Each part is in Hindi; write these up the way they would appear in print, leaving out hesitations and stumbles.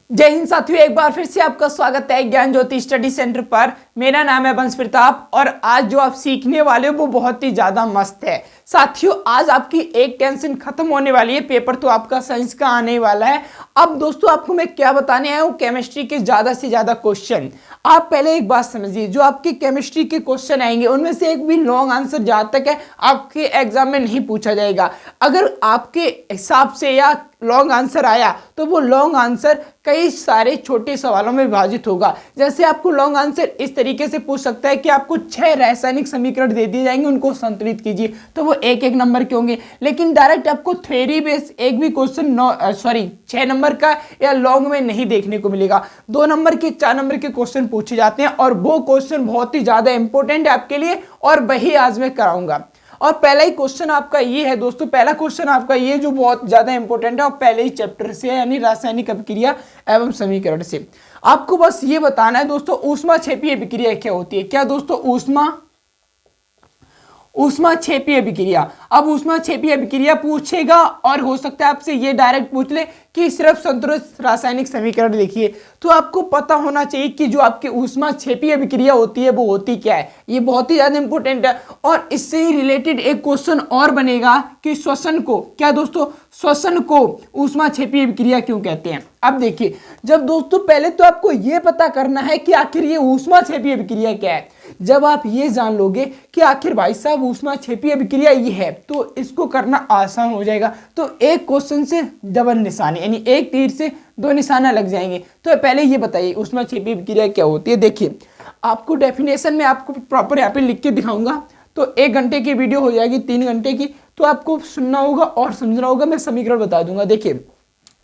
जय हिंद साथियों, एक बार फिर से आपका स्वागत है ज्ञान ज्योति स्टडी सेंटर पर। मेरा नाम है वंश प्रताप और आज जो आप सीखने वाले हो वो बहुत ही ज्यादा मस्त है। साथियों, आज आपकी एक टेंशन खत्म होने वाली है। पेपर तो आपका साइंस का आने वाला है। अब दोस्तों आपको मैं क्या बताने आया हूँ, केमिस्ट्री के ज्यादा से ज्यादा क्वेश्चन। आप पहले एक बात समझिए, जो आपके केमिस्ट्री के क्वेश्चन आएंगे उनमें से एक भी लॉन्ग आंसर जहां तक है आपके एग्जाम में नहीं पूछा जाएगा। अगर आपके हिसाब से या लॉन्ग आंसर आया तो वो लॉन्ग आंसर कई सारे छोटे सवालों में विभाजित होगा। जैसे आपको लॉन्ग आंसर इस तरीके से पूछ सकता है कि आपको 6 रासायनिक समीकरण दे दिए जाएंगे, उनको संतुलित कीजिए, तो वो एक एक नंबर के होंगे। लेकिन डायरेक्ट आपको थ्योरी बेस एक भी क्वेश्चन 6 नंबर का या लॉन्ग में नहीं देखने को मिलेगा। 2 नंबर के 4 नंबर के क्वेश्चन पूछे जाते हैं और वो क्वेश्चन बहुत ही ज्यादा इंपॉर्टेंट है आपके लिए और वही आज मैं कराऊंगा। और पहला ही क्वेश्चन आपका ये है दोस्तों, पहला क्वेश्चन आपका ये जो बहुत ज्यादा इंपॉर्टेंट है और पहले ही चैप्टर से है, यानी रासायनिक अभिक्रिया एवं समीकरण से। आपको बस ये बताना है दोस्तों, ऊष्माक्षेपीय अभिक्रिया क्या होती है। क्या दोस्तों? ऊष्माक्षेपीय अभिक्रिया। अब ऊष्माक्षेपीय अभिक्रिया पूछेगा और हो सकता है आपसे ये डायरेक्ट पूछ ले कि सिर्फ संतुलित रासायनिक समीकरण लिखिए, तो आपको पता होना चाहिए कि जो आपकी ऊष्माक्षेपीय अभिक्रिया होती है वो होती क्या है। ये बहुत ही ज्यादा इंपॉर्टेंट है। और इससे ही रिलेटेड एक क्वेश्चन और बनेगा कि श्वसन को, क्या दोस्तों, श्वसन को ऊष्माक्षेपीय अभिक्रिया क्यों कहते हैं। अब देखिए, जब दोस्तों पहले तो आपको ये पता करना है कि आखिर ये ऊष्माक्षेपीय अभिक्रिया क्या है। जब आप ये जान लोगे कि आखिर भाई साहब ऊष्माक्षेपीय अभिक्रिया ये है, तो इसको करना आसान हो जाएगा। तो एक क्वेश्चन से डबल निशाने, यानी एक तीर से 2 निशाना लग जाएंगे। तो पहले ये बताइए ऊष्माक्षेपीय अभिक्रिया क्या होती है। देखिए, आपको डेफिनेशन में आपको प्रॉपर यहाँ पे लिख के दिखाऊंगा, तो 1 घंटे की वीडियो हो जाएगी, 3 घंटे की, तो आपको सुनना होगा और समझना होगा। मैं समीकरण बता दूंगा। देखिए,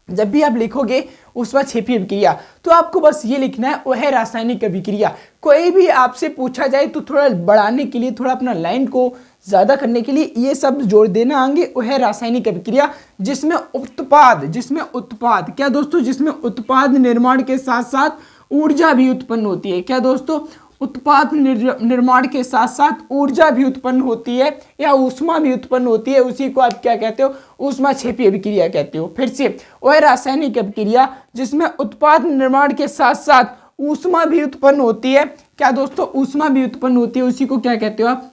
जब भी आप लिखोगे ऊष्माक्षेपीय अभिक्रिया तो आपको बस ये लिखना है, वह है रासायनिक अभिक्रिया। कोई भी आपसे पूछा जाए तो थोड़ा बढ़ाने के लिए, थोड़ा अपना लाइन को ज्यादा करने के लिए ये सब जोड़ देना आगे, वह है रासायनिक अभिक्रिया जिसमें उत्पाद क्या दोस्तों, जिसमें उत्पाद निर्माण के साथ साथ ऊर्जा भी उत्पन्न होती है। क्या दोस्तों? उत्पाद निर्माण के साथ साथ ऊर्जा भी उत्पन्न होती है या ऊष्मा भी उत्पन्न होती है। उसी को आप क्या कहते हो? ऊष्माक्षेपीय अभिक्रिया कहते हो। फिर से, वह रासायनिक अभिक्रिया जिसमें उत्पाद निर्माण के साथ साथ ऊष्मा भी उत्पन्न होती है। क्या दोस्तों? ऊष्मा भी उत्पन्न होती है। उसी को क्या कहते हो आप?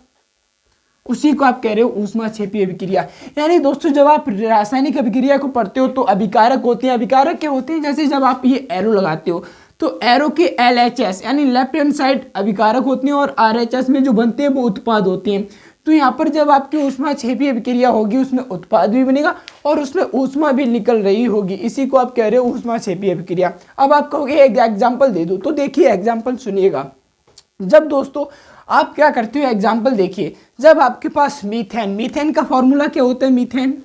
उसी को आप कह रहे हो ऊष्माक्षेपीय अभिक्रिया। यानी दोस्तों जब आप रासायनिक अभिक्रिया को पढ़ते हो तो अभिकारक होते हैं। अभिकारक क्या होते हैं? जैसे जब आप ये एरो लगाते हो तो एरो के LHS यानी लेफ्ट हैंड साइड अभिकारक होते हैं और RHS में जो बनते हैं वो उत्पाद होते हैं। तो यहाँ पर जब आपकी ऊष्माक्षेपीय अभिक्रिया होगी उसमें उत्पाद भी बनेगा और उसमें ऊष्मा भी निकल रही होगी। इसी को आप कह रहे हो ऊष्माक्षेपीय अभिक्रिया। अब आप कहोगे एक एग्जाम्पल दे दो, तो देखिए एग्जाम्पल सुनिएगा। जब दोस्तों आप क्या करते हो, एग्जाम्पल देखिए, जब आपके पास मीथेन का फॉर्मूला क्या होता है? Methane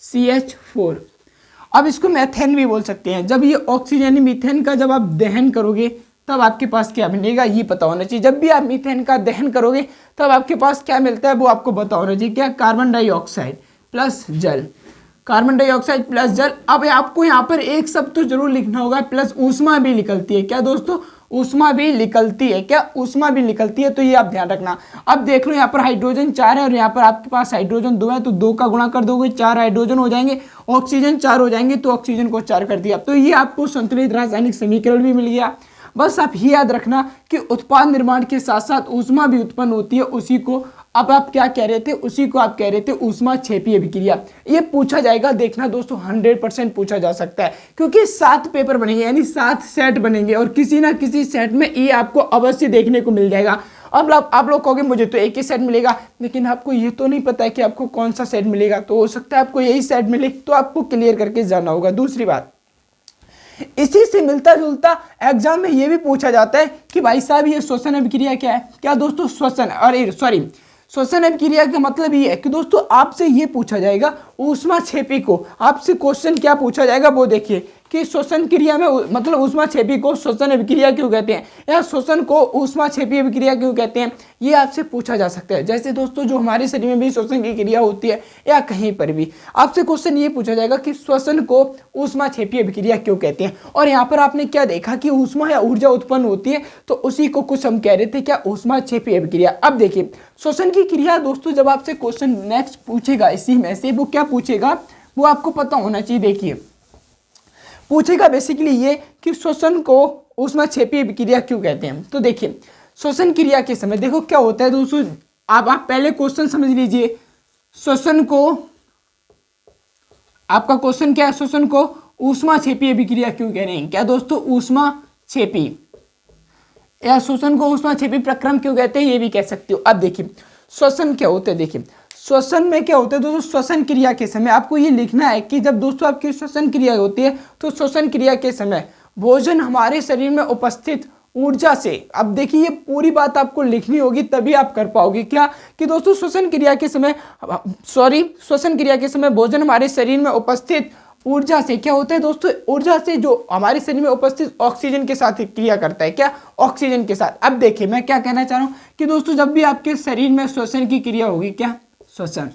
CH4। अब इसको मैथेन भी बोल सकते हैं। जब ये ऑक्सीजन मीथेन का जब आप दहन करोगे तब आपके पास क्या बनेगा, ये पता होना चाहिए। जब भी आप मीथेन का दहन करोगे तब आपके पास क्या मिलता है वो आपको पता होना चाहिए। क्या? कार्बन डाइऑक्साइड प्लस जल, कार्बन डाइऑक्साइड प्लस जल। अब आपको यहाँ पर एक शब्द तो जरूर लिखना होगा, प्लस ऊष्मा भी निकलती है। क्या दोस्तों? ऊष्मा भी निकलती है। क्या? ऊष्मा भी निकलती है। तो ये आप ध्यान रखना। अब देख लो, यहाँ पर हाइड्रोजन 4 है और यहाँ पर आपके पास हाइड्रोजन 2 है, तो 2 का गुणा कर दोगे 4 हाइड्रोजन हो जाएंगे, ऑक्सीजन 4 हो जाएंगे, तो ऑक्सीजन को 4 कर दिया। तो ये आपको संतुलित रासायनिक समीकरण भी मिल गया। बस आप ये याद रखना कि उत्पाद निर्माण के साथ साथ ऊष्मा भी उत्पन्न होती है। उसी को अब आप क्या कह रहे थे? उसी को आप कह रहे थे ऊष्माक्षेपीय अभिक्रिया। ये पूछा जाएगा, देखना दोस्तों 100% पूछा जा सकता है, क्योंकि 7 पेपर बनेंगे, यानी 7 सेट बनेंगे और किसी ना किसी सेट में ये आपको अवश्य देखने को मिल जाएगा। अब आप लोग कहोगे मुझे तो एक ही सेट मिलेगा, लेकिन आपको ये तो नहीं पता है कि आपको कौन सा सेट मिलेगा। तो हो सकता है आपको यही सेट मिले, तो आपको क्लियर करके जाना होगा। दूसरी बात, इसी से मिलता जुलता एग्जाम में ये भी पूछा जाता है कि भाई साहब ये श्वसन अभिक्रिया क्या है। क्या दोस्तों? श्वसन अभिक्रिया का मतलब ये है कि दोस्तों आपसे ये पूछा जाएगा ऊष्माक्षेपी को, आपसे क्वेश्चन क्या पूछा जाएगा वो देखिए कि श्वसन क्रिया में मतलब ऊष्माक्षेपी को श्वसन अभिक्रिया क्यों कहते हैं या श्वसन को ऊष्माक्षेपी अभिक्रिया क्यों कहते हैं, ये आपसे पूछा जा सकता है। जैसे दोस्तों जो हमारे शरीर में भी श्वसन की क्रिया होती है या कहीं पर भी आपसे क्वेश्चन ये पूछा जाएगा कि श्वसन को ऊष्माक्षेपी अभिक्रिया क्यों कहते हैं। और यहाँ पर आपने क्या देखा कि ऊष्मा या ऊर्जा उत्पन्न होती है, तो उसी को कुछ हम कह रहे थे क्या, ऊष्माक्षेपी अभिक्रिया। अब देखिए श्वसन की क्रिया दोस्तों जब आपसे क्वेश्चन नेक्स्ट पूछेगा इसी में से, वो क्या पूछेगा वो आपको पता होना चाहिए। देखिए पूछेगा बेसिकली ये कि श्वसन को ऊष्माक्षेपीय विक्रिया क्यों कहते हैं। तो देखिए श्वसन क्रिया के समय देखो क्या होता है दोस्तों, आप पहले क्वेश्चन समझ लीजिए। श्वसन को, आपका क्वेश्चन क्या है, श्वसन को ऊष्माक्षेपीय विक्रिया क्यों कह रहे हैं, क्या दोस्तों ऊष्माक्षेपी, या श्वसन को ऊष्माक्षेपी प्रक्रम क्यों कहते हैं, ये भी कह सकते हो। अब देखिए श्वसन क्या होता है, देखिए श्वसन में क्या होता है दोस्तों, श्वसन क्रिया के समय आपको ये लिखना है कि जब दोस्तों आपकी श्वसन क्रिया होती है तो श्वसन क्रिया के समय भोजन हमारे शरीर में उपस्थित ऊर्जा से, अब देखिए ये पूरी बात आपको लिखनी होगी तभी आप कर पाओगे क्या, कि दोस्तों श्वसन क्रिया के समय भोजन हमारे शरीर में उपस्थित ऊर्जा से क्या होता है दोस्तों, ऊर्जा से जो हमारे शरीर में उपस्थित ऑक्सीजन के साथ क्रिया करता है, क्या ऑक्सीजन के साथ। अब देखिए मैं क्या कहना चाह रहा हूं कि दोस्तों जब भी आपके शरीर में श्वसन की क्रिया होगी, क्या श्वसन,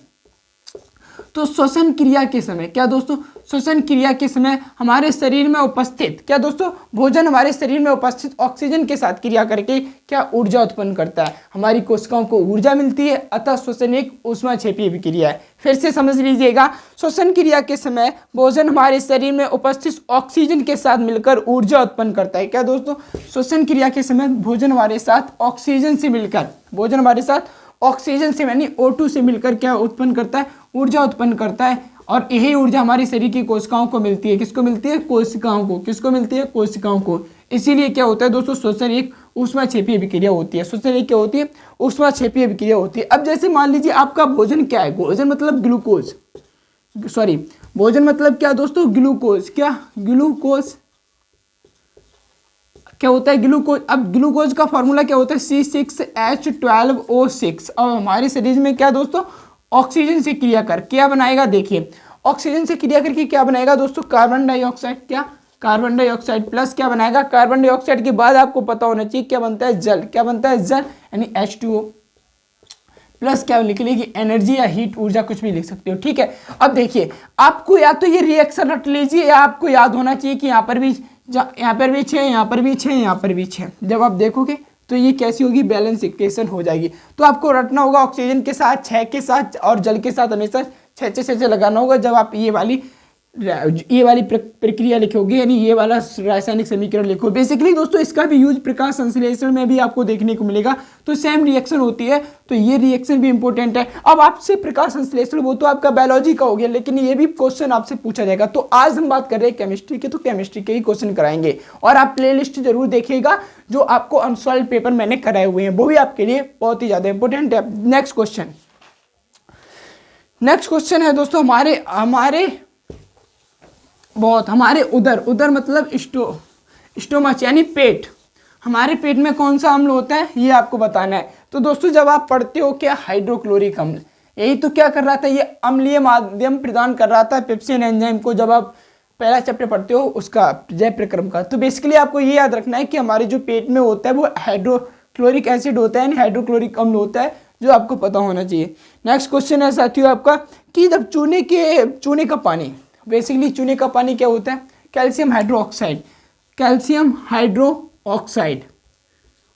तो श्वसन क्रिया के समय क्या दोस्तों, श्वसन क्रिया के समय हमारे शरीर में उपस्थित क्या दोस्तों भोजन हमारे शरीर में उपस्थित ऑक्सीजन के साथ क्रिया करके क्या ऊर्जा उत्पन्न करता है, हमारी कोशिकाओं को ऊर्जा मिलती है, अतः श्वसन एक ऊष्माक्षेपीय विक्रिया है। फिर से समझ लीजिएगा, श्वसन क्रिया के समय भोजन हमारे शरीर में उपस्थित ऑक्सीजन के साथ मिलकर ऊर्जा उत्पन्न करता है, क्या दोस्तों श्वसन क्रिया के समय भोजन हमारे साथ ऑक्सीजन से मिलकर, भोजन हमारे साथ ऑक्सीजन से यानी O2 से मिलकर क्या उत्पन्न करता है, ऊर्जा उत्पन्न करता है, और यही ऊर्जा हमारी शरीर की कोशिकाओं को मिलती है, किसको मिलती है, कोशिकाओं को, किसको मिलती है, कोशिकाओं को। इसीलिए क्या होता है दोस्तों, श्वसन एक ऊष्माक्षेपीय विक्रिया होती है, श्वसन एक क्या होती है, ऊष्माक्षेपीय विक्रिया होती है। अब जैसे मान लीजिए आपका भोजन क्या है, भोजन मतलब ग्लूकोज, सॉरी भोजन मतलब क्या दोस्तों, ग्लूकोज, क्या ग्लूकोज क्या होता है, ग्लूकोज। अब ग्लूकोज का फॉर्मूला क्या होता है, C6H12O6, और हमारे शरीर में क्या दोस्तों ऑक्सीजन से क्रिया कर क्या बनाएगा, देखिए ऑक्सीजन से क्रिया करके क्या बनाएगा दोस्तों, कार्बन डाइऑक्साइड, क्या कार्बन डाइऑक्साइड प्लस क्या बनाएगा, कार्बन डाइऑक्साइड के बाद आपको पता होना चाहिए क्या बनता है, जल, क्या बनता है, जल यानी H2O प्लस क्या लिख लीजिए, एनर्जी या हीट, ऊर्जा, कुछ भी लिख सकते हो, ठीक है। अब देखिए आपको या तो ये रिएक्शन रट लीजिए या आपको याद होना चाहिए कि यहाँ पर भी 6, यहाँ पर भी 6, यहाँ पर भी 6। जब आप देखोगे तो ये कैसी होगी, बैलेंस इक्वेशन हो जाएगी। तो आपको रटना होगा ऑक्सीजन के साथ 6 के साथ और जल के साथ हमेशा 6 लगाना होगा जब आप ये वाली प्रक्रिया लिखोगे, यानी ये वाला रासायनिक समीकरण लिखो। बेसिकली दोस्तों इसका भी यूज प्रकाश संश्लेषण में भी आपको देखने को मिलेगा, तो सेम रिएक्शन होती है, तो ये रिएक्शन भी इंपॉर्टेंट है। अब आपसे प्रकाश संश्लेषण वो तो आपका बायोलॉजी का हो गया, लेकिन ये भी क्वेश्चन आपसे पूछा जाएगा। तो आज हम बात कर रहे हैं केमिस्ट्री के, तो केमिस्ट्री के ही क्वेश्चन कराएंगे, और आप प्ले लिस्ट जरूर देखिएगा जो आपको अनसॉल्व पेपर मैंने कराए हुए हैं, वो भी आपके लिए बहुत ही ज्यादा इंपॉर्टेंट है। नेक्स्ट क्वेश्चन है दोस्तों हमारे उदर मतलब स्टोमच यानी पेट, हमारे पेट में कौन सा अम्ल होता है ये आपको बताना है। तो दोस्तों जब आप पढ़ते हो क्या, हाइड्रोक्लोरिक अम्ल, यही तो क्या कर रहा था, ये अम्लीय माध्यम प्रदान कर रहा था पेप्सिन एंजाइम को, जब आप पहला चैप्टर पढ़ते हो उसका जय प्रक्रम का। तो बेसिकली आपको ये याद रखना है कि हमारे जो पेट में होता है वो हाइड्रोक्लोरिक एसिड होता है, यानी हाइड्रोक्लोरिक अम्ल होता है, जो आपको पता होना चाहिए। नेक्स्ट क्वेश्चन है साथियों आपका कि जब चूने का पानी, बेसिकली चूने का पानी क्या होता है, कैल्शियम हाइड्रोक्साइड,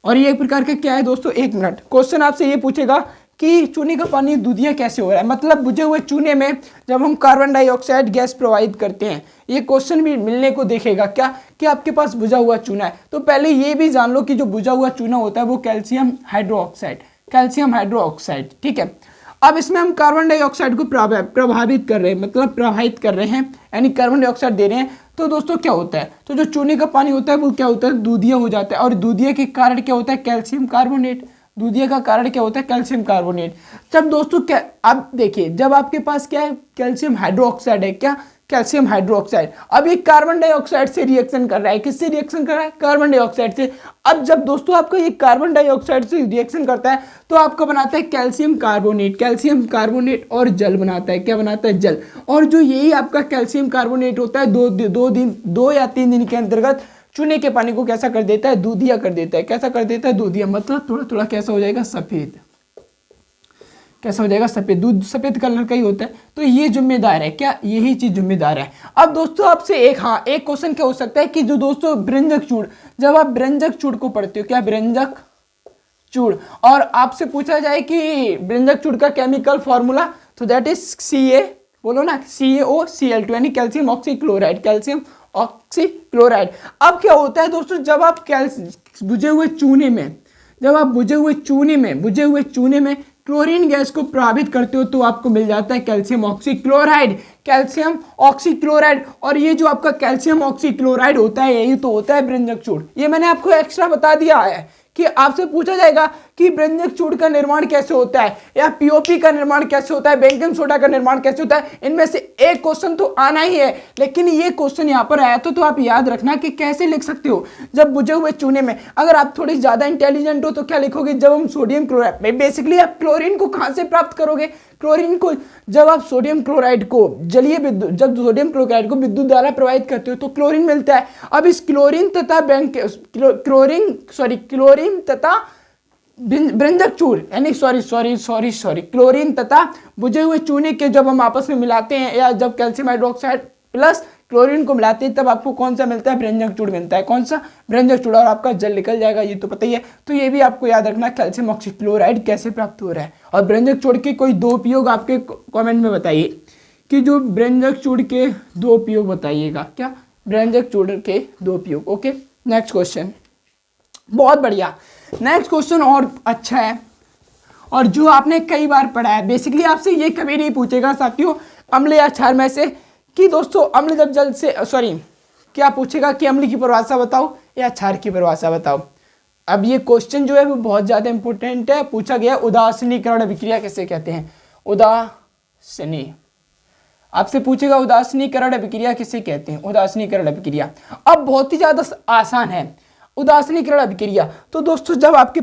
और ये एक प्रकार का क्या है दोस्तों, 1 मिनट क्वेश्चन आपसे ये पूछेगा कि चूने का पानी दूधिया कैसे हो रहा है, मतलब बुझे हुए चूने में जब हम कार्बन डाइऑक्साइड गैस प्रोवाइड करते हैं, ये क्वेश्चन भी मिलने को देखेगा क्या कि आपके पास बुझा हुआ चूना है। तो पहले ये भी जान लो कि जो बुझा हुआ चूना होता है वो कैल्शियम हाइड्रोक्साइड, ठीक है। अब इसमें हम कार्बन डाइऑक्साइड को प्रभावित कर रहे हैं, मतलब प्रवाहित कर रहे हैं, यानी कार्बन डाइऑक्साइड दे रहे हैं। तो दोस्तों क्या होता है, तो जो चूने का पानी होता है वो क्या होता है, दूधिया हो जाता है, और दूधिया के कारण क्या होता है, कैल्शियम कार्बोनेट, दूधिया का कारण क्या होता है, कैल्शियम कार्बोनेट। जब दोस्तों क्या, अब देखिए जब आपके पास क्या है, कैल्शियम हाइड्रोक्साइड है, क्या कैल्शियम हाइड्रोक्साइड, अब ये कार्बन डाइऑक्साइड से रिएक्शन कर रहा है, किससे रिएक्शन कर रहा है, कार्बन डाइऑक्साइड से। अब जब दोस्तों आपका ये कार्बन डाइऑक्साइड से रिएक्शन करता है तो आपका बनाता है कैल्शियम कार्बोनेट और जल बनाता है, क्या बनाता है, जल। और जो यही आपका कैल्शियम कार्बोनेट होता है 2 या 3 दिन के अंतर्गत चूने के पानी को कैसा कर देता है, दूधिया कर देता है, कैसा कर देता है, दूधिया, मतलब थोड़ा थोड़ा कैसा हो जाएगा, सफेद, कैसा हो जाएगा, सफेद, दूध सफेद कलर का ही होता है। तो ये जिम्मेदार है, क्या यही चीज जिम्मेदार है। अब दोस्तों आपसे एक क्वेश्चन क्या हो सकता है कि जो दोस्तों ब्रंजक चूड़, जब आप ब्रंजक चूड़ को पढ़ते हो, क्या ब्रंजक चूड़, और आपसे पूछा जाए कि ब्रंजक चूड़ का केमिकल फॉर्मूला, तो दैट इज Ca, बोलो ना, CaOCl2 यानी कैल्शियम ऑक्सीक्लोराइड, कैल्शियम ऑक्सीक्लोराइड। अब क्या होता है दोस्तों, जब आप बुझे हुए चूने में क्लोरीन गैस को प्रभावित करते हो तो आपको मिल जाता है कैल्शियम ऑक्सीक्लोराइड। और ये जो आपका कैल्शियम ऑक्सीक्लोराइड होता है यही तो होता है ब्रंजक चूर्ण। ये मैंने आपको एक्स्ट्रा बता दिया है कि आपसे पूछा जाएगा कि ब्रंजक चूर्ण का निर्माण कैसे होता है या पीओपी का निर्माण कैसे होता है, बेकिंग सोडा का निर्माण कैसे होता है, इनमें से एक क्वेश्चन तो आना ही है। लेकिन ये क्वेश्चन यहाँ पर आया तो आप याद रखना कि कैसे लिख सकते हो। जब बुझे हुए चूने में, अगर आप थोड़ी ज्यादा इंटेलिजेंट हो तो क्या लिखोगे, जब हम सोडियम क्लोराइड, बेसिकली आप क्लोरीन को कहां से प्राप्त करोगे, क्लोरीन को जब आप सोडियम क्लोराइड को जब सोडियम क्लोराइड को विद्युत द्वारा प्रवाहित करते हो तो क्लोरीन मिलता है। अब इस क्लोरीन तथा ब्रंजक चूर्ण यानी क्लोरीन तथा बुझे हुए चूने के जब हम आपस में मिलाते हैं या जब कैल्शियम हाइड्रोक्साइड प्लस क्लोरीन को मिलाते हैं तब आपको कौन सा मिलता है, ब्रंजक चूर्ण मिलता है। कौन सा, ब्रंजक चूर्ण। और आपका जल निकल जाएगा, ये तो पता ही है। तो ये भी आपको याद रखना कैल्शियम ऑक्सीक्लोराइड कैसे प्राप्त हो रहा है। और ब्रंजक चूर्ण के कोई 2 उपयोग आपके कमेंट में बताइए कि जो ब्रंजक चूर्ण के 2 उपयोग बताइएगा। क्या, ब्रंजक चूर्ण के 2 उपयोग। Okay, next question. बहुत बढ़िया, नेक्स्ट क्वेश्चन और अच्छा है और जो आपने कई बार पढ़ा है। बेसिकली आपसे ये कभी नहीं पूछेगा साथियों अम्ल या क्षार में से कि दोस्तों अम्ल जब जल से क्या पूछेगा कि अम्ल की परिभाषा बताओ या क्षार की परिभाषा बताओ। अब ये क्वेश्चन जो है वो बहुत ज्यादा इंपॉर्टेंट है, पूछा गया उदासीनीकरण अभिक्रिया किसे कहते हैं। आपसे पूछेगा उदासीनीकरण अभिक्रिया किसे कहते हैं, उदासीनीकरण अभिक्रिया। अब बहुत ही ज्यादा आसान है उदासीनीकरण अभिक्रिया। तो दोस्तों जब आपके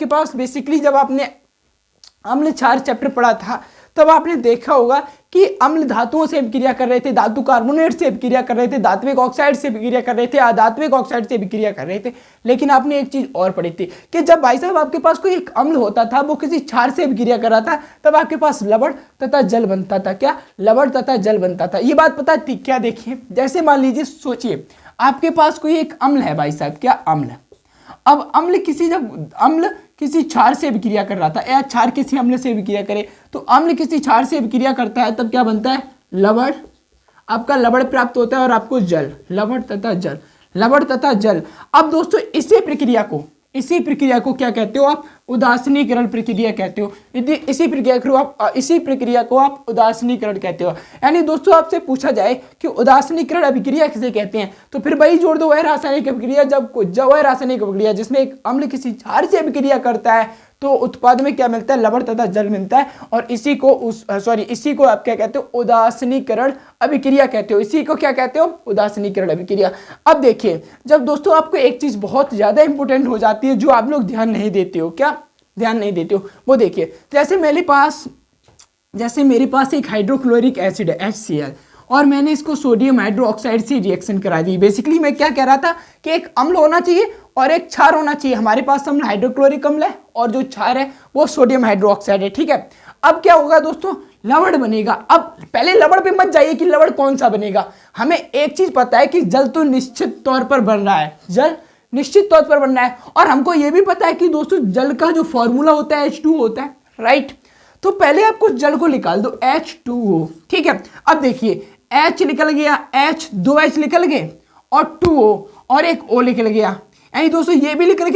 पास बेसिकली जब आपने अम्ल क्षार चैप्टर पढ़ा था तब आपने देखा होगा कि अम्ल धातुओं से अभिक्रिया कर रहे थे, धातु कार्बोनेट से अभिक्रिया कर रहे थे, धात्विक ऑक्साइड से अभिक्रिया कर रहे थे, अधात्विक ऑक्साइड से अभिक्रिया कर रहे थे। लेकिन आपने एक चीज और पढ़ी थी कि जब भाई साहब आपके पास कोई एक अम्ल होता था वो किसी क्षार से अभिक्रिया कर रहा था तब आपके पास लवण तथा जल बनता था। क्या, लवण तथा जल बनता था। ये बात पता थी क्या, देखिए जैसे मान लीजिए, सोचिए आपके पास कोई एक अम्ल है भाई साहब, क्या अम्ल। अब अम्ल किसी क्षार से अभिक्रिया कर रहा था या क्षार किसी अम्ल से अभिक्रिया करे तो अम्ल किसी क्षार से अभिक्रिया करता है तब क्या बनता है, लवण। आपका लवण प्राप्त होता है और आपको जल, लवण तथा जल। अब दोस्तों इसी प्रक्रिया को क्या कहते हो आप, उदासीनीकरण प्रक्रिया कहते हो। इसी प्रक्रिया को आप उदासीनीकरण कहते हो। यानी दोस्तों आपसे पूछा जाए कि उदासीनीकरण अभिक्रिया किसे कहते हैं तो फिर वही जोड़ दो, वह रासायनिक अभिक्रिया जिसमें एक अम्ल किसी क्षार से अभिक्रिया करता है तो उत्पाद में क्या मिलता है, लवण तथा जल मिलता है। और इसी को आप क्या कहते हो, उदासीनीकरण अभिक्रिया कहते हो। इसी को क्या कहते हो, उदासीनीकरण अभिक्रिया। अब देखिए जब दोस्तों आपको एक चीज बहुत ज्यादा इंपॉर्टेंट हो जाती है जो आप लोग ध्यान नहीं देते हो, क्या ध्यान नहीं देते हो, वो देखिए जैसे मेरे पास एक हाइड्रोक्लोरिक एसिड है HCl और मैंने इसको सोडियम हाइड्रोक्साइड से रिएक्शन करा दी। बेसिकली मैं क्या कह रहा था कि एक अम्ल होना चाहिए और एक क्षार होना चाहिए। हमारे पास अम्ल हाइड्रोक्लोरिक अम्ल है और जो क्षार है वो सोडियम हाइड्रोक्साइड है, ठीक है। अब क्या होगा दोस्तों, लवण बनेगा। अब पहले लवण पे मत जाइए कि लवण कौन सा बनेगा, हमें एक चीज पता है कि जल तो निश्चित तौर पर बन रहा है, जल निश्चित तौर पर बनना है। और हमको यह भी पता है कि दोस्तों जल का जो फॉर्मूला होता है H2 होता है, राइट। तो पहले आपको जल को निकाल दो, H2O, ठीक है। अब देखिए H निकल गया, दो H निकल गए और 2O और एक O निकल गया। यानी दोस्तों ये भी निकल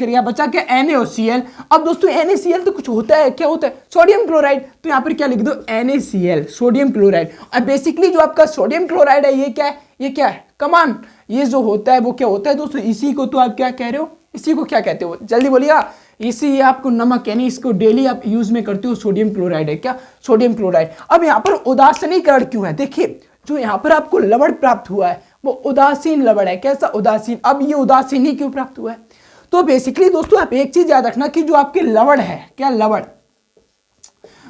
गया, बचा क्या, NaCl। अब दोस्तों NaCl तो कुछ होता है, क्या होता है, सोडियम क्लोराइड। तो यहाँ पर क्या लिख दो, NaCl, सोडियम क्लोराइड। अब बेसिकली जो आपका सोडियम क्लोराइड है ये क्या है, कमान। ये जो होता है वो क्या होता है दोस्तों, इसी को तो आप क्या कह रहे हो, इसी को क्या कहते हो, जल्दी बोलिएगा। इसी आपको नमक यानी इसको डेली आप यूज में करते हो, सोडियम क्लोराइड है, क्या, सोडियम क्लोराइड। अब यहाँ पर उदासीनीकरण क्यों है, देखिए जो यहाँ पर आपको लवण प्राप्त हुआ है वो उदासीन लवण है। कैसा, उदासीन। अब ये उदासीन ही क्यों प्राप्त हुआ है, तो बेसिकली दोस्तों आप एक चीज याद रखना कि जो आपके लवण है, क्या लवण,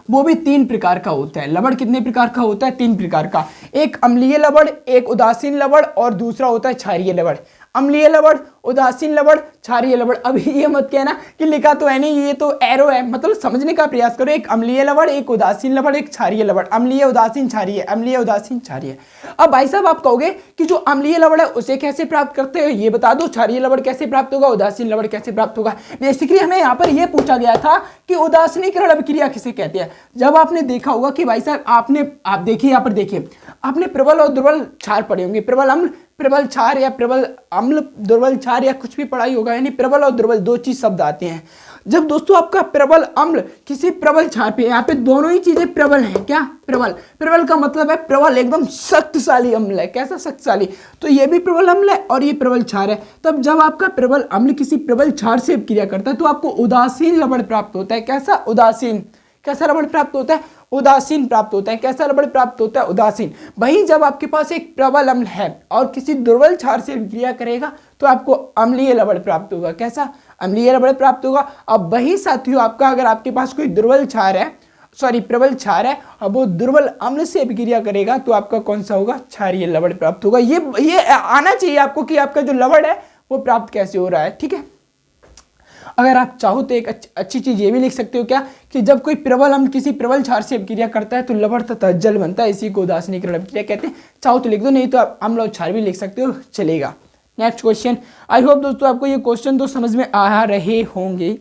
वो भी 3 प्रकार का होता है। लवण कितने प्रकार का होता है, 3 प्रकार का। एक अम्लीय लवण, एक उदासीन लवण और दूसरा होता है क्षारीय लवण। अम्लीय लवण, उदासीन लवण, क्षारीय लवण। अब ये मत कहना कि लिखा तो है नहीं, ये तो एरो है, मतलब समझने का प्रयास करो। एक अम्लीय लवण, एक उदासीन लवण, एक क्षारीय लवण। अम्लीय, उदासीन, क्षारीय, अम्लीय, उदासीन, क्षारीय। अब भाई साहब आप कहोगे कि जो अम्लीय लवण है उसे कैसे प्राप्त करते हो, ये बता दो। क्षारीय लवण कैसे प्राप्त होगा, उदासीन लवण कैसे प्राप्त होगा। बेसिकली हमें यहाँ पर यह पूछा गया था कि उदासीनीकरण अभिक्रिया किसे कहते हैं। जब आपने देखा होगा कि भाई साहब आप देखिए यहाँ पर देखिए, आपने प्रबल और दुर्बल क्षार पढ़े होंगे, प्रबल अम्ल, प्रबल क्षार या प्रबल अम्ल, दुर्बल क्षार या कुछ भी पढ़ाई होगा, यानी प्रबल और दुर्बल दो चीज शब्द आते हैं। जब दोस्तों आपका प्रबल अम्ल किसी प्रबल क्षार पे, यहाँ पे दोनों ही चीजें प्रबल हैं। क्या प्रबल? प्रबल का मतलब है प्रबल एकदम शक्तिशाली अम्ल है। कैसा शक्तिशाली? तो ये भी प्रबल अम्ल है और ये प्रबल क्षार है। तब जब आपका प्रबल अम्ल किसी प्रबल क्षार से क्रिया करता है तो आपको उदासीन लवण प्राप्त होता है। कैसा? उदासीन। कैसा लवण प्राप्त होता है? उदासीन प्राप्त होता है। कैसा लवण प्राप्त होता है? उदासीन। वहीं जब आपके पास एक प्रबल अम्ल है और किसी दुर्बल क्षार से क्रिया करेगा तो आपको अम्लीय लवण प्राप्त होगा। कैसा? अम्लीय लवण प्राप्त होगा। अब वही साथियों आपका, अगर आपके पास कोई दुर्बल क्षार है, सॉरी प्रबल क्षार है, अब वो दुर्बल अम्ल से अभिक्रिया करेगा तो आपका कौन सा होगा? क्षारीय लवण प्राप्त होगा। ये आना चाहिए आपको कि आपका जो लवण है वो प्राप्त कैसे हो रहा है। ठीक है। अगर आप चाहो तो एक अच्छी चीज ये भी लिख सकते हो, क्या कि जब कोई प्रबल अम्ल किसी प्रबल क्षार से अभिक्रिया करता है तो लवण तथा जल बनता है। इसी को उदासीनीकरण अभिक्रिया कहते हैं। चाहो तो लिख दो, नहीं तो आप अम्ल और क्षार भी लिख सकते हो, चलेगा। Next question. आई होप दोस्तों आपको ये क्वेश्चन तो समझ में आ रहे होंगे।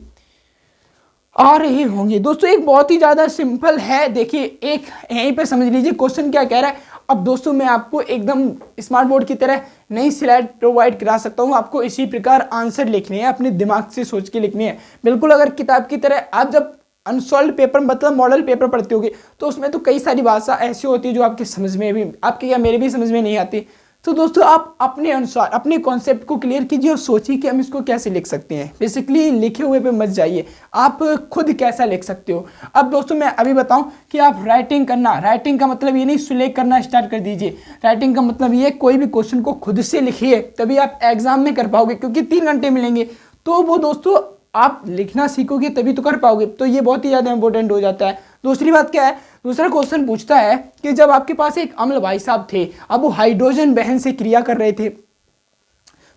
दोस्तों एक बहुत ही ज्यादा सिंपल है। देखिए एक यहीं पे समझ लीजिए क्वेश्चन क्या कह रहा है। अब दोस्तों मैं आपको एकदम स्मार्ट बोर्ड की तरह नई स्लाइड प्रोवाइड करा सकता हूँ, आपको इसी प्रकार आंसर लिखने हैं, अपने दिमाग से सोच के लिखने हैं। बिल्कुल अगर किताब की तरह आप जब अनसॉल्व पेपर मतलब मॉडल पेपर पढ़ते होगे तो उसमें तो कई सारी भाषा ऐसी होती है जो आपके समझ में भी, आपके या मेरे भी समझ में नहीं आती। तो दोस्तों आप अपने अनुसार अपने कॉन्सेप्ट को क्लियर कीजिए और सोचिए कि हम इसको कैसे लिख सकते हैं। बेसिकली लिखे हुए पे मत जाइए, आप खुद कैसा लिख सकते हो। अब दोस्तों मैं अभी बताऊं कि आप राइटिंग करना, राइटिंग का मतलब ये नहीं सुलेख करना स्टार्ट कर दीजिए। राइटिंग का मतलब ये कोई भी क्वेश्चन को खुद से लिखिए, तभी आप एग्जाम में कर पाओगे, क्योंकि 3 घंटे मिलेंगे तो वो दोस्तों आप लिखना सीखोगे तभी तो कर पाओगे। तो ये बहुत ही ज़्यादा इंपॉर्टेंट हो जाता है। दूसरी बात क्या है, दूसरा क्वेश्चन पूछता है कि जब आपके पास एक अम्ल भाई साहब थे, अब वो हाइड्रोजन बहन से क्रिया कर रहे थे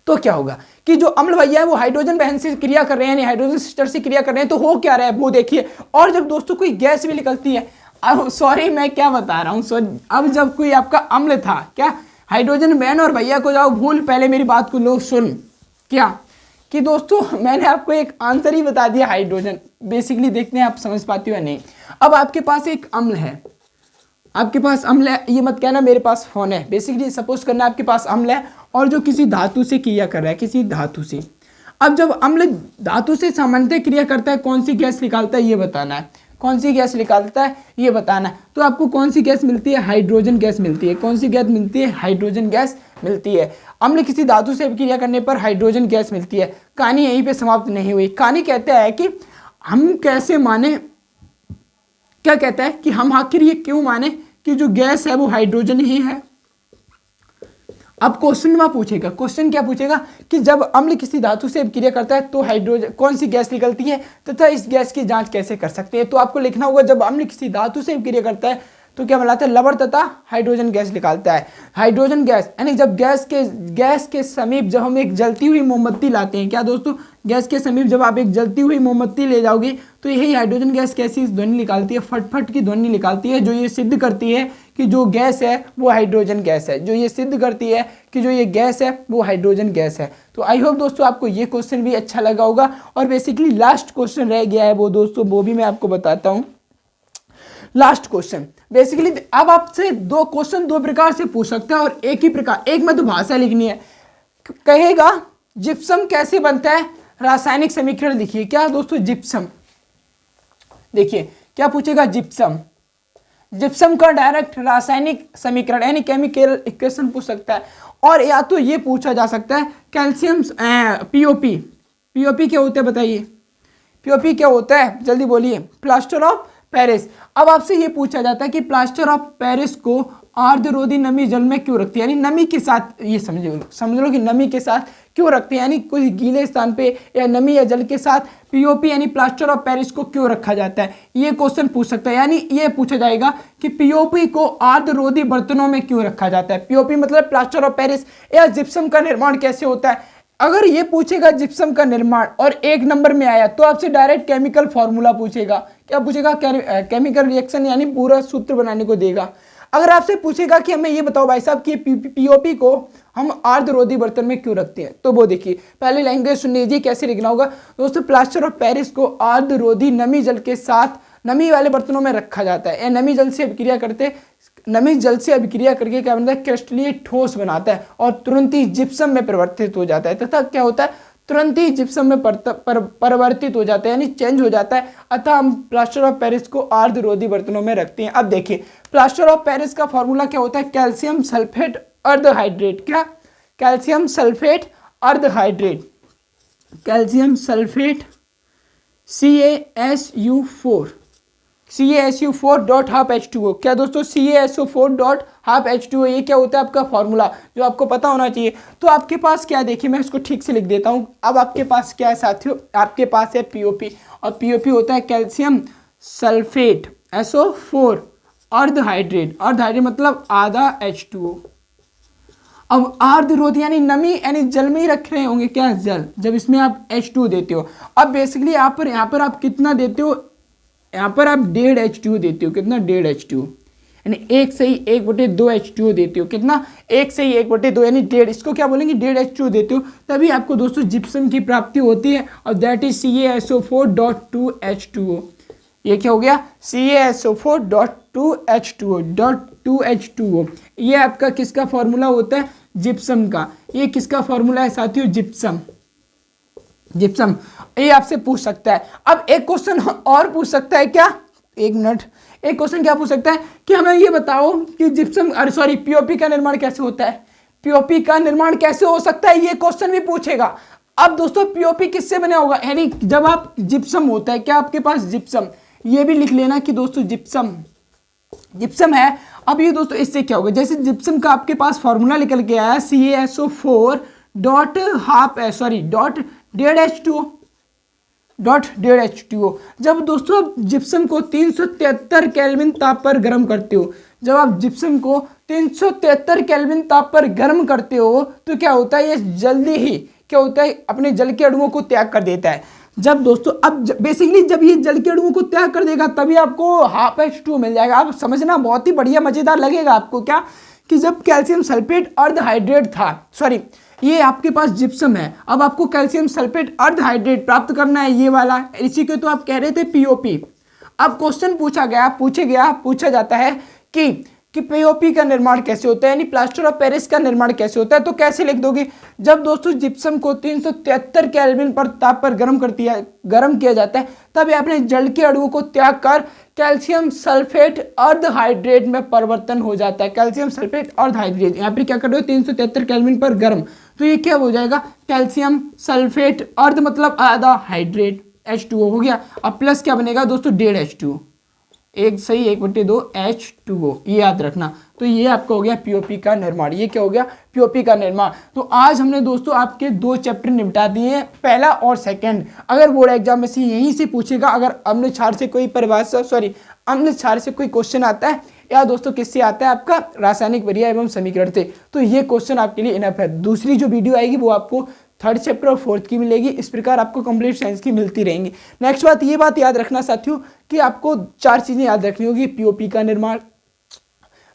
तो क्या होगा कि जो अम्ल भैया है वो हाइड्रोजन बहन से क्रिया कर रहे हैं, यानी हाइड्रोजन सिस्टर से क्रिया कर रहे हैं, तो हो क्या रहा है वो देखिए। और जब दोस्तों कोई गैस भी निकलती है, अब सॉरी मैं क्या बता रहा हूँ, अब जब कोई आपका अम्ल था, क्या हाइड्रोजन बहन और भैया को जाओ भूल, पहले मेरी बात को लो सुन, क्या कि दोस्तों मैंने आपको एक आंसर ही बता दिया हाइड्रोजन। बेसिकली देखते हैं आप समझ पाते हो या नहीं। अब आपके पास एक अम्ल है, आपके पास अम्ल है, ये मत कहना मेरे पास फोन है। बेसिकली सपोज करना आपके पास अम्ल है और जो किसी धातु से क्रिया कर रहा है, किसी धातु से। अब जब अम्ल धातु से सामान्यतः क्रिया करता है कौन सी गैस निकालता है ये बताना है, कौन सी गैस निकालता है ये बताना है। तो आपको कौन सी गैस मिलती है? हाइड्रोजन गैस मिलती है। कौन सी गैस मिलती है? हाइड्रोजन गैस मिलती है। अम्ल किसी धातु से क्रिया करने पर हाइड्रोजन गैस मिलती है। कहानी यहीं पे समाप्त नहीं हुई। कहानी कहता है कि हम कैसे माने, क्या कहता है कि हम आखिर ये क्यों माने कि जो गैस है वो हाइड्रोजन ही है। अब क्वेश्चन में पूछेगा, क्वेश्चन क्या पूछेगा कि जब अम्ल किसी धातु से क्रिया करता है तो हाइड्रोजन कौन सी गैस निकलती है तथा इस गैस की जांच कैसे कर सकते हैं। तो आपको लिखना होगा जब अम्ल किसी धातु से क्रिया करता है तो क्या बनाता है? लवण तथा हाइड्रोजन गैस निकालता है। हाइड्रोजन गैस यानी जब गैस के समीप जब हम एक जलती हुई मोमबत्ती लाते हैं, क्या दोस्तों गैस के समीप जब आप एक जलती हुई मोमबत्ती ले जाओगे तो यही हाइड्रोजन गैस कैसी ध्वनि निकालती है? फटफट की ध्वनि निकालती है, जो ये सिद्ध करती है कि जो गैस है वो हाइड्रोजन गैस है, जो ये सिद्ध करती है कि जो ये गैस है वो हाइड्रोजन गैस है। तो आई होप दोस्तों आपको ये क्वेश्चन भी अच्छा लगा होगा। और बेसिकली लास्ट क्वेश्चन रह गया है वो दोस्तों, वो भी मैं आपको बताता हूँ। लास्ट क्वेश्चन बेसिकली अब आपसे 2 क्वेश्चन 2 प्रकार से पूछ सकते हैं और एक ही प्रकार, एक में तो भाषा लिखनी है। कहेगा जिप्सम कैसे बनता है, रासायनिक समीकरण लिखिए। क्या दोस्तों? जिप्सम। देखिए क्या पूछेगा? जिप्सम। जिप्सम का डायरेक्ट रासायनिक समीकरण यानी केमिकल इक्वेशन पूछ सकता है। और या तो ये पूछा जा सकता है कैल्शियम पीओपी। पीओपी क्या होता है बताइए? पीओपी क्या होता है जल्दी बोलिए? Plaster of Paris. अब आपसे ये पूछा जाता है कि प्लास्टर ऑफ पेरिस को आर्द्ररोधी नमी जल में क्यों रखते हैं, यानी नमी के साथ, ये समझ लो कि नमी के साथ क्यों रखते हैं, यानी कोई गीले स्थान पे या नमी या जल के साथ पीओपी यानी प्लास्टर ऑफ पेरिस को क्यों रखा जाता है, ये क्वेश्चन पूछ सकता है। यानी ये पूछा जाएगा कि पीओपी को आर्द्ररोधी बर्तनों में क्यों रखा जाता है। पीओपी मतलब प्लास्टर ऑफ पेरिस या जिप्सम का निर्माण कैसे होता है। अगर ये पूछेगा जिप्सम का निर्माण और 1 नंबर में आया तो आपसे डायरेक्ट केमिकल फॉर्मूला पूछेगा। क्या पूछेगा? केमिकल रिएक्शन यानी पूरा सूत्र बनाने को देगा। अगर आपसे पूछेगा कि हमें ये बताओ भाई साहब कि पीओपी को हम आर्द्ररोधी बर्तन में क्यों रखते हैं, तो वो देखिए पहले लैंग्वेज सुन लीजिए कैसे लिखना होगा दोस्तों। प्लास्टर ऑफ पेरिस को आर्द्ररोधी नमी जल के साथ नमी वाले बर्तनों में रखा जाता है या नमी जल से क्रिया करते नमी जल से अभिक्रिया करके क्या बनता है, क्रिस्टलीय ठोस बनाता है और तुरंत ही जिप्सम में परिवर्तित हो जाता है। तथा क्या होता है, तुरंत ही जिप्सम में परिवर्तित हो जाता है, यानी चेंज हो जाता है। अतः हम प्लास्टर ऑफ पेरिस को आर्द्ररोधी बर्तनों में रखते हैं। अब देखिए प्लास्टर ऑफ पेरिस का फॉर्मूला क्या होता है, कैल्शियम सल्फेट अर्ध हाइड्रेट। क्या, कैल्शियम सल्फेट अर्ध hydrate, calcium sulphate CaSO4 CaSO4.12H2O। क्या दोस्तों, CaSO4.12H2O, ये क्या होता है आपका फॉर्मूला, जो आपको पता होना चाहिए। तो आपके पास क्या, देखिए मैं इसको ठीक से लिख देता हूँ। अब आपके पास क्या है साथियों, आपके पास है POP, और POP होता है कैल्शियम सल्फेट SO4 अर्ध हाइड्रेट, अर्ध हाइड्रेट मतलब आधा H2O। अब आर्द्ररोधी यानी नमी, यानी जल में ही रख रहे होंगे क्या, जल, जब इसमें आप H2 देते हो। अब बेसिकली यहाँ पर आप कितना देते हो, यहाँ पर आप 1.5 H2O देते हो। कितना, 1.5 H2O, यानी 1 से ही 1/2 H2O देते हो। कितना, 1 से ही 1/2 यानी 1.5, इसको क्या बोलेंगे, 1.5 H2O देते हो। तभी आपको दोस्तों जिप्सम की प्राप्ति होती है, और दैट इज CaSO4.2H2O। ये क्या हो गया, CaSO4.2H2O। ये आपका किसका फॉर्मूला होता है, जिप्सम का। ये किसका फॉर्मूला है साथियों, जिप्सम। जिप्सम ये आपसे पूछ सकता है। अब एक क्वेश्चन और पूछ सकता है क्या, एक मिनट, एक क्वेश्चन क्या पूछ सकता है कि हमें ये बताओ कि जिप्सम, अरे सॉरी, POP का निर्माण कैसे होता है, POP का निर्माण कैसे हो सकता है, ये क्वेश्चन भी पूछेगा। अब दोस्तों POP किससे बना होगा, यानी जब आप जिप्सम होता है, क्या आपके पास जिप्सम, ये भी लिख लेना कि दोस्तों जिप्सम है। अब ये दोस्तों इससे क्या होगा, जैसे जिप्सम का आपके पास फॉर्मूला निकल के आया CaSO4.1.5H2O। जब दोस्तों आप जिप्सम को 373 केल्विन ताप पर गर्म करते हो, जब आप जिप्सम को 373 केल्विन ताप पर गर्म करते हो, तो क्या होता है, ये जल्दी ही क्या होता है, अपने जल के अणुओं को त्याग कर देता है। जब दोस्तों अब बेसिकली जब ये जल के अणुओं को त्याग कर देगा, तभी आपको हाफ H2O मिल जाएगा। आप समझना, बहुत ही बढ़िया मजेदार लगेगा आपको। क्या कि जब कैल्शियम सल्फेट अर्ध हाइड्रेट था, सॉरी, ये आपके पास जिप्सम है, अब आपको कैल्शियम सल्फेट अर्ध हाइड्रेट प्राप्त करना है, ये वाला, इसी को तो आप कह रहे थे POP। अब क्वेश्चन पूछा जाता है कि POP का निर्माण कैसे होता है, यानी प्लास्टर ऑफ पेरिस का निर्माण कैसे होता है। तो कैसे लिख दोगे, जब दोस्तों जिप्सम को 373 केल्विन पर ताप पर गर्म किया जाता है, तब ये अपने जल के अणुओं को त्याग कर कैल्शियम सल्फेट अर्ध हाइड्रेट में परिवर्तन हो जाता है। कैल्शियम सल्फेट अर्ध हाइड्रेट, यहाँ पर क्या कर रहे हो, 373 केल्विन पर गर्म, तो ये क्या हो जाएगा, कैल्शियम सल्फेट अर्ध मतलब आधा हाइड्रेट, H2O हो गया। अब प्लस क्या बनेगा दोस्तों, 1.5 H2O, 1 से ही 1/2 H2O, ये याद रखना। तो ये आपका हो गया POP का निर्माण। ये क्या हो गया, POP का निर्माण। तो आज हमने दोस्तों आपके 2 चैप्टर निपटा दिए हैं, पहला और सेकंड। अगर बोर्ड एग्जाम में से यहीं से पूछेगा, अगर अम्ल क्षार से कोई अम्ल क्षार से कोई क्वेश्चन आता है, या दोस्तों किससे आता है, आपका रासायनिक क्रिया एवं समीकरण से, तो ये क्वेश्चन आपके लिए इनफ है। दूसरी जो वीडियो आएगी वो आपको 3rd चैप्टर और 4th की मिलेगी। इस प्रकार आपको कंप्लीट साइंस की मिलती रहेंगी। नेक्स्ट बात, ये बात याद रखना साथियों कि आपको 4 चीजें याद रखनी होगी, POP का निर्माण,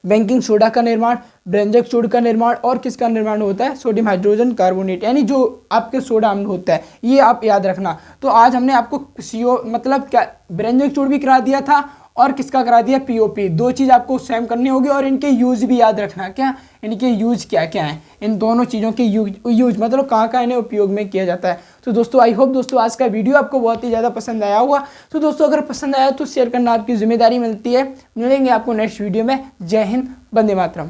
बेकिंग सोडा का निर्माण, व्यंजक सोडा का निर्माण, और किसका निर्माण होता है, सोडियम हाइड्रोजन कार्बोनेट, यानी जो आपके सोडा अम्ल होता है, ये आप याद रखना। तो आज हमने आपको CO मतलब क्या, व्यंजक सोडा भी करा दिया था, और किसका करा दिया, POP। 2 चीज़ आपको सेम करनी होगी, और इनके यूज भी याद रखना। क्या, इनके यूज क्या क्या है, इन दोनों चीज़ों के यूज मतलब कहाँ इन्हें उपयोग में किया जाता है। तो दोस्तों आई होप दोस्तों आज का वीडियो आपको बहुत ही ज़्यादा पसंद आया होगा। तो दोस्तों अगर पसंद आया तो शेयर करना आपकी जिम्मेदारी मिलती है। मिलेंगे आपको नेक्स्ट वीडियो में। जय हिंद, वंदे मातरम।